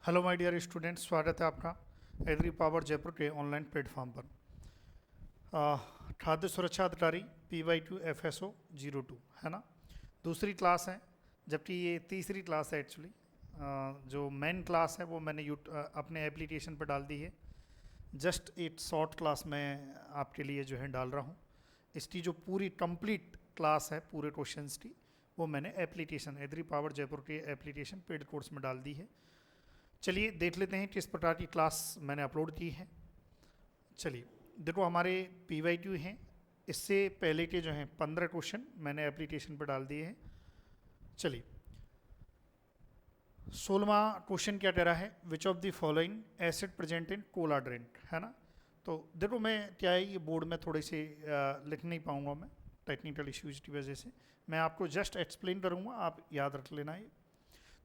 Hello my dear students, स्वागत है आपका एग्री पावर जयपुर के ऑनलाइन प्लेटफॉर्म पर। खाद्य सुरक्षा अधिकारी PY2FSO02 है ना, दूसरी क्लास है, जबकि ये तीसरी क्लास है एक्चुअली। जो मेन क्लास है वो मैंने अपने एप्लीकेशन पर डाल दी है। जस्ट एक शॉर्ट क्लास मैं आपके लिए जो है डाल रहा हूँ। इसकी जो पूरी कंप्लीट क्लास है पूरे क्वेश्चंस की, वो मैंने एप्लीकेशन एग्री पावर जयपुर के एप्लीकेशन पेड कोर्स में डाल दी है। चलिए देख लेते हैं किस प्रकार की क्लास मैंने अपलोड की है। चलिए देखो, हमारे PY2 हैं, इससे पहले के जो हैं 15 क्वेश्चन मैंने एप्लीकेशन पर डाल दिए हैं। चलिए 16वां क्वेश्चन क्या कह रहा है, which of the following acid present in Cola drink, है ना। तो देखो मैं क्या है, ये बोर्ड में थोड़े से लिख नहीं पाऊंगा मैं, टेक्निकल इश्यूज की वजह से। मैं आपको जस्ट एक्सप्लेन करूंगा, आप याद रख लेना ये।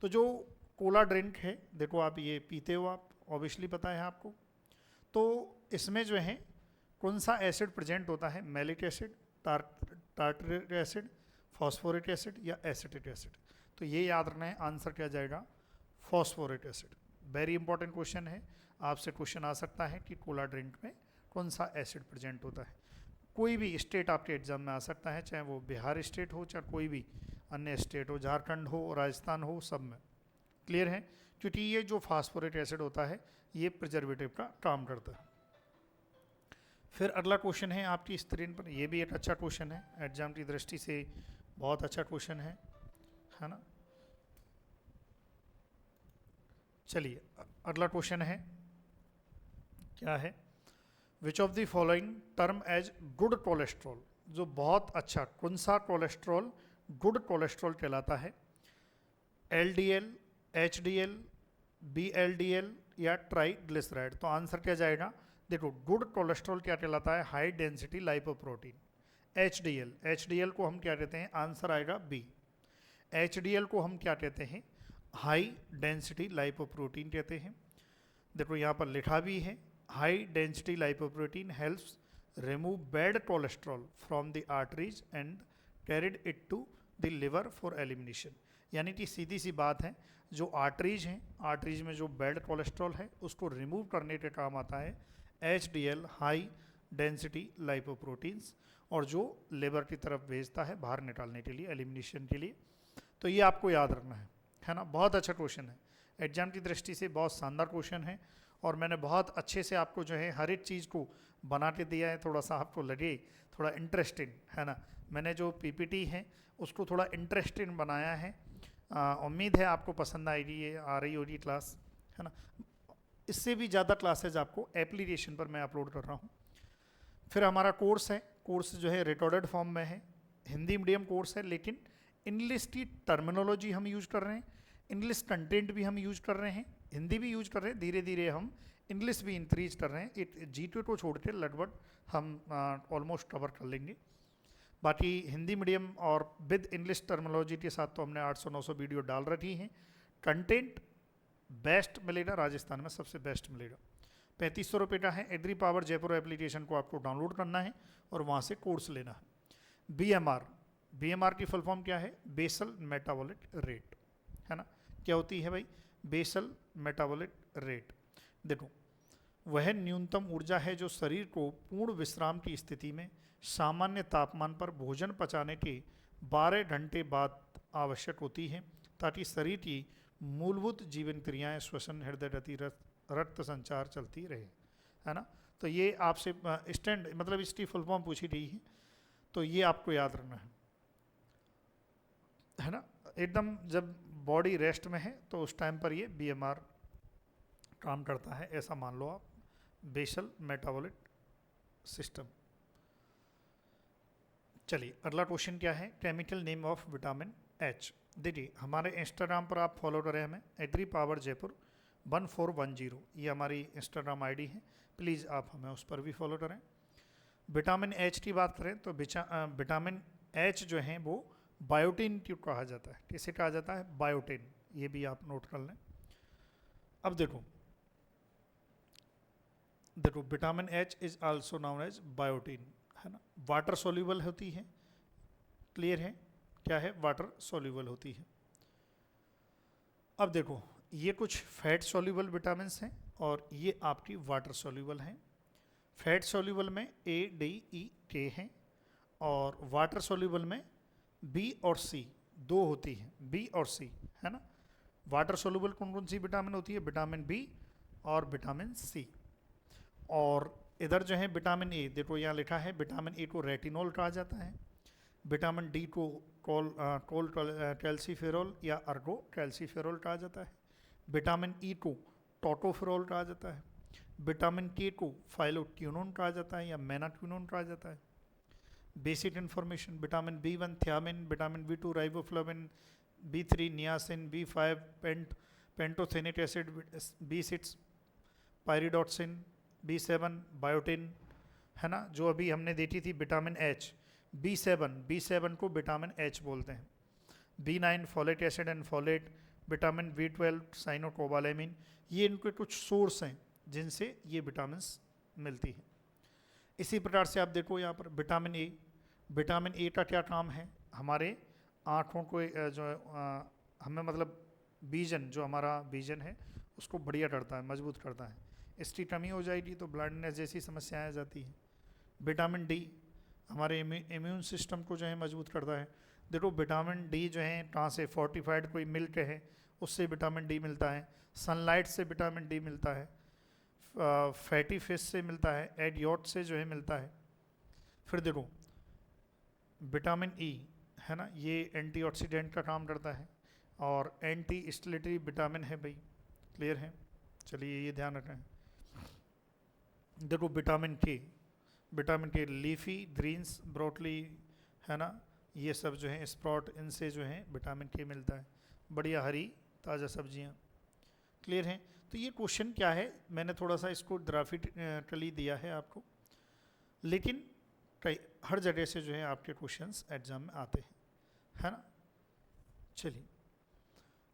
तो जो कोला ड्रिंक है, देखो आप ये पीते हो, आप ऑब्वियसली पता है आपको। तो इसमें जो है कौन सा एसिड प्रेजेंट होता है, malic acid, tartaric acid, phosphoric acid या एसिटिक एसिड। तो ये याद रखना है, आंसर क्या जाएगा, phosphoric acid. Very important question है, आपसे क्वेश्चन आ सकता है कि कोला ड्रिंक में कौन सा एसिड प्रेजेंट होता है। कोई भी स्टेट आपके एग्जाम में आ सकता है, चाहे वो बिहार स्टेट हो, चाहे कोई भी अन्य स्टेट हो, झारखंड हो, राजस्थान हो, सब में। क्लियर है, क्योंकि ये जो फास्फोरेट एसिड होता है ये प्रिजर्वेटिव का काम करता है। फिर अगला क्वेश्चन है आपकी स्क्रीन पर, ये भी एक अच्छा क्वेश्चन है, एग्जाम की दृष्टि से बहुत अच्छा क्वेश्चन है ना। चलिए अगला क्वेश्चन है, क्या है, which of the following term as good cholesterol, जो बहुत अच्छा, कौन सा कोलेस्ट्रॉल गुड कोलेस्ट्रॉल कहलाता है, LDL, HDL, BLDL या ट्राइग्लिसराइड। तो आंसर क्या जाएगा, देखो गुड कोलेस्ट्रॉल क्या कहलाता है, हाई डेंसिटी लाइपोप्रोटीन। HDL को हम क्या कहते हैं, आंसर आएगा B। HDL को हम क्या कहते हैं, हाई डेंसिटी लाइपोप्रोटीन कहते हैं। देखो यहाँ पर लिखा भी है, high density lipoprotein helps remove bad cholesterol from the arteries and carried it to the liver for elimination. यानी कि सीधी सी बात है, जो आर्टरीज हैं, आर्टरीज में जो बैड कोलेस्ट्रॉल है उसको रिमूव करने के काम आता है HDL, हाई डेंसिटी लाइपोप्रोटीन्स, और जो लिवर की तरफ भेजता है बाहर निकालने के लिए, एलिमिनेशन के लिए। तो ये आपको याद रखना है ना। बहुत अच्छा क्वेश्चन है, एग्जाम की दृष्टि से बहुत शानदार क्वेश्चन है, और मैंने बहुत अच्छे से आपको जो है हर एक चीज़ को बना के दिया है, थोड़ा सा आपको लगे थोड़ा इंटरेस्टिंग, है ना। मैंने जो PPT है उसको थोड़ा इंटरेस्टिंग बनाया है। उम्मीद है आपको पसंद आएगी, ये आ रही होगी क्लास, है ना। इससे भी ज़्यादा क्लासेज आपको एप्लीकेशन पर मैं अपलोड कर रहा हूँ। फिर हमारा कोर्स है, कोर्स जो है रिकॉर्डेड फॉर्म में है, हिंदी मीडियम कोर्स है, लेकिन इंग्लिश की टर्मिनोलॉजी हम यूज कर रहे हैं, इंग्लिश कंटेंट भी हम यूज कर रहे हैं, हिंदी भी यूज कर रहे हैं, धीरे धीरे हम इंग्लिश भी इंक्रीज कर रहे हैं। GK को छोड़ के लगभग हम ऑलमोस्ट कवर कर लेंगे। बाकी हिंदी मीडियम और विद इंग्लिश टर्मिनोलॉजी के साथ तो हमने 800-900 वीडियो डाल रखी हैं। कंटेंट बेस्ट मिलेगा, राजस्थान में सबसे बेस्ट मिलेगा। 3500 रुपये का है। एग्री पावर जयपुर एप्लीकेशन को आपको डाउनलोड करना है और वहाँ से कोर्स लेना है। BMR की फुल फॉर्म क्या है, बेसल मेटाबॉलिक रेट, है ना। क्या होती है भाई, बेसल मेटाबॉलिक रेट। देखो, वह न्यूनतम ऊर्जा है जो शरीर को पूर्ण विश्राम की स्थिति में सामान्य तापमान पर भोजन पचाने के 12 घंटे बाद आवश्यक होती है, ताकि शरीर की मूलभूत जीवन क्रियाएं, श्वसन, हृदय गति, रक्त संचार चलती रहे, है ना। तो ये आपसे स्टैंड मतलब इसकी फुल फॉर्म पूछी गई है, तो ये आपको याद रखना है ना। एकदम जब बॉडी रेस्ट में है तो उस टाइम पर ये BMR काम करता है, ऐसा मान लो आप, बेसल मेटाबॉलिक सिस्टम। चलिए अगला क्वेश्चन क्या है, chemical name of vitamin H। देखिए हमारे इंस्टाग्राम पर आप फॉलो करें हमें, एग्री पावर जयपुर 1410, ये हमारी इंस्टाग्राम ID है, प्लीज़ आप हमें उस पर भी फॉलो करें। विटामिन H की बात करें तो विटामिन H जो है वो बायोटिन क्यों कहा जाता है, किसे कहा जाता है, बायोटिन, ये भी आप नोट कर लें। अब देखो vitamin H is also known as biotin, है ना। वाटर सोल्यूबल होती है, क्लियर है, क्या है, वाटर सोल्यूबल होती है। अब देखो ये कुछ फैट सॉल्युबल विटामिन्स हैं और ये आपकी वाटर सॉल्युबल हैं। फैट सॉल्युबल में A, D, E, K हैं और वाटर सॉल्युबल में B और C दो होती हैं, B और C, है ना। वाटर सॉल्युबल कौन कौन सी विटामिन होती है? विटामिन B और विटामिन C। और इधर जो है विटामिन ए, देखो यहाँ लिखा है विटामिन ए को रेटिनॉल कहा जाता है, विटामिन डी को कोल कैल्सीफेरॉल या अर्गो कैल्सीफेरॉल कहा जाता है, विटामिन ई को टोटोफेरॉल कहा जाता है, विटामिन के को फाइलोक्विनोन कहा जाता है या मेनाक्विनोन कहा जाता है। Basic information, vitamin B1 thiamine, vitamin B2 riboflavin, B3 niacin, B5 pantothenic acid, B6 pyridoxine, B7 biotin, है ना। जो अभी हमने देखी थी विटामिन H, B7 को विटामिन H बोलते हैं, B9 folate acid and folate, vitamin B12 साइनोकोबालेमिन। ये इनके कुछ सोर्स हैं जिनसे ये विटामिन्स मिलती हैं। इसी प्रकार से आप देखो यहाँ पर विटामिन ए का क्या काम है? हमारे आँखों को जो हमें मतलब विजन, जो हमारा विजन है उसको बढ़िया करता है, मजबूत करता है। इसकी कमी हो जाएगी तो ब्लाइंडनेस जैसी समस्याएं आ जाती हैं। विटामिन डी हमारे इम्यून सिस्टम को जो है मजबूत करता है। देखो विटामिन डी जो है कहाँ से? फोर्टिफाइड कोई मिल्क है उससे विटामिन डी मिलता है, सनलाइट से विटामिन डी मिलता है, फैटी फिश से मिलता है, एग यॉट से जो है मिलता है। फिर देखो विटामिन ई, है ना, ये एंटीऑक्सीडेंट का काम करता है और एंटी स्टिलेटरी विटामिन है भाई, क्लियर है। चलिए ये ध्यान रखें। देखो विटामिन के लीफी ग्रीन्स, ब्रोकली, है ना, ये सब जो है स्प्राउट, इनसे जो है विटामिन के मिलता है, बढ़िया हरी ताज़ा सब्जियां, क्लियर हैं। तो ये क्वेश्चन क्या है, मैंने थोड़ा सा इसको ग्राफिकली दिया है आपको, लेकिन कई हर जगह से जो है आपके क्वेश्चंस एग्जाम में आते हैं, है ना। चलिए,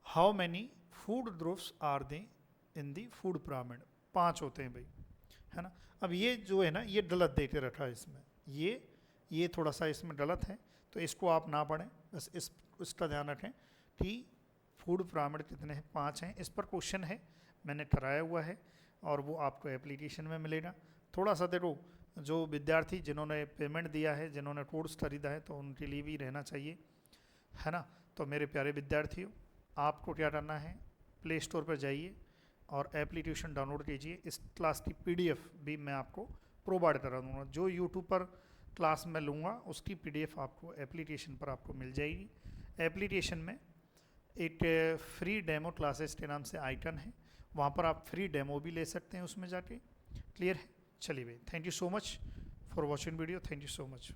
how many food groups are they in the food pyramid? 5 होते हैं भाई, है ना। अब ये जो है ना, ये गलत दे के रखा है इसमें, ये थोड़ा सा इसमें गलत है, तो इसको आप ना पढ़ें, बस इसका ध्यान रखें कि फूड पिरामिड कितने हैं? 5 हैं। इस पर क्वेश्चन है, मैंने कराया हुआ है और वो आपको एप्लीकेशन में मिलेगा। थोड़ा सा देखो, जो विद्यार्थी जिन्होंने पेमेंट दिया है, जिन्होंने कोर्स खरीदा है, तो उनके लिए भी रहना चाहिए, है ना। तो मेरे प्यारे विद्यार्थियों, आपको क्या करना है, प्ले स्टोर पर जाइए और एप्लीकेशन डाउनलोड कीजिए। इस क्लास की PDF भी मैं आपको प्रोवाइड करा दूँगा। जो यूट्यूब पर क्लास में लूँगा उसकी PDF आपको एप्लीकेशन पर आपको मिल जाएगी। एप्लीकेशन में एक फ्री डेमो क्लासेस के नाम से आइकन है, वहाँ पर आप फ्री डेमो भी ले सकते हैं उसमें जाके, क्लियर है। चलिए भाई, thank you so much for watching video, thank you so much.